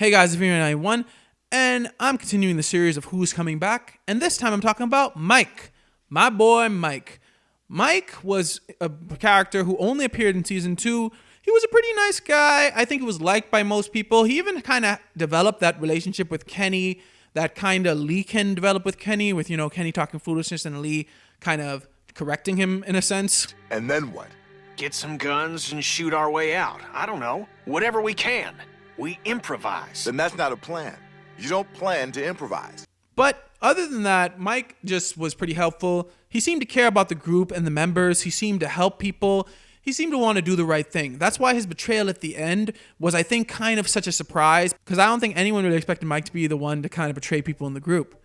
Hey guys, it's Vera91, and I'm continuing the series of Who's Coming Back, and this time I'm talking about Mike. My boy Mike. Mike was a character who only appeared in Season 2. He was a pretty nice guy. I think he was liked by most people. He even kind of developed that relationship with Kenny, that kind of Lee can develop with Kenny, with, Kenny talking foolishness and Lee kind of correcting him in a sense. And then what? Get some guns and shoot our way out. I don't know. Whatever we can. We improvise. Then that's not a plan. You don't plan to improvise. But other than that, Mike just was pretty helpful. He seemed to care about the group and the members. He seemed to help people. He seemed to want to do the right thing. That's why his betrayal at the end was, I think, kind of such a surprise, because I don't think anyone really expected Mike to be the one to kind of betray people in the group.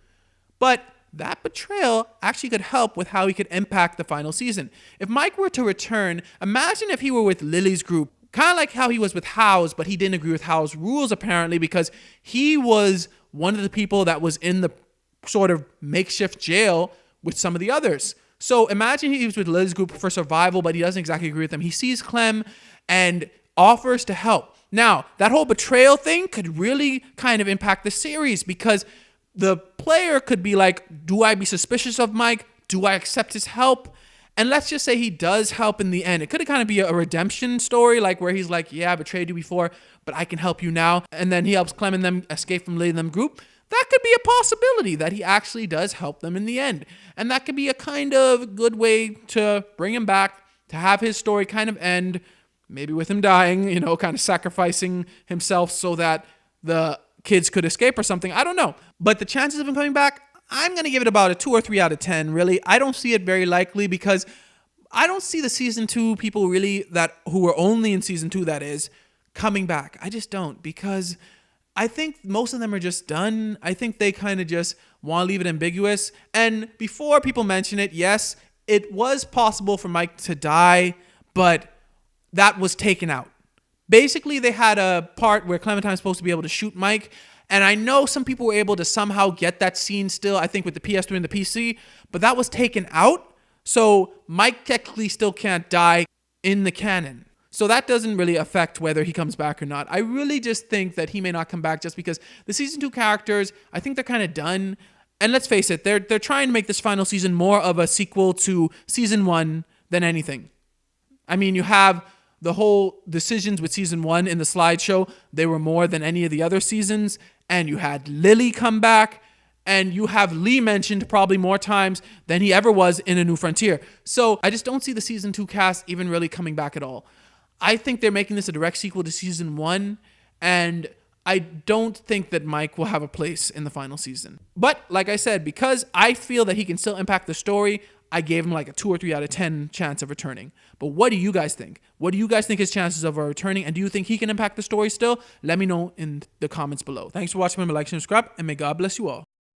But that betrayal actually could help with how he could impact the final season. If Mike were to return, imagine if he were with Lily's group. Kind of like how he was with Howe's, but he didn't agree with Howe's rules apparently because he was one of the people that was in the sort of makeshift jail with some of the others. So imagine he was with Lily's group for survival, but he doesn't exactly agree with them. He sees Clem and offers to help. Now, that whole betrayal thing could really kind of impact the series because the player could be like, do I be suspicious of Mike? Do I accept his help? And let's just say he does help in the end. It could kind of be a redemption story, like where he's like, yeah, I betrayed you before, but I can help you now. And then he helps Clem and them escape from Lily and them group. That could be a possibility that he actually does help them in the end. And that could be a kind of good way to bring him back, to have his story kind of end, maybe with him dying, kind of sacrificing himself so that the kids could escape or something. I don't know. But the chances of him coming back, I'm going to give it about a 2 or 3 out of 10, really. I don't see it very likely because I don't see the Season 2 people really who were only in Season 2, that is, coming back. I just don't, because I think most of them are just done. I think they kind of just want to leave it ambiguous. And before people mention it, yes, it was possible for Mike to die, but that was taken out. Basically, they had a part where Clementine was supposed to be able to shoot Mike, and I know some people were able to somehow get that scene still, I think with the PS3 and the PC, but that was taken out. So Mike technically still can't die in the canon. So that doesn't really affect whether he comes back or not. I really just think that he may not come back just because the Season 2 characters, I think they're kind of done. And let's face it, they're trying to make this final season more of a sequel to Season 1 than anything. I mean, you have the whole decisions with Season 1 in the slideshow. They were more than any of the other seasons. And you had Lily come back, and you have Lee mentioned probably more times than he ever was in A New Frontier. So I just don't see the Season 2 cast even really coming back at all. I think they're making this a direct sequel to Season 1, and I don't think that Mike will have a place in the final season. But like I said, because I feel that he can still impact the story, I gave him like a 2 or 3 out of 10 chance of returning. But what do you guys think? What do you guys think his chances of returning? And do you think he can impact the story still? Let me know in the comments below. Thanks for watching. Remember, like, subscribe, and may God bless you all.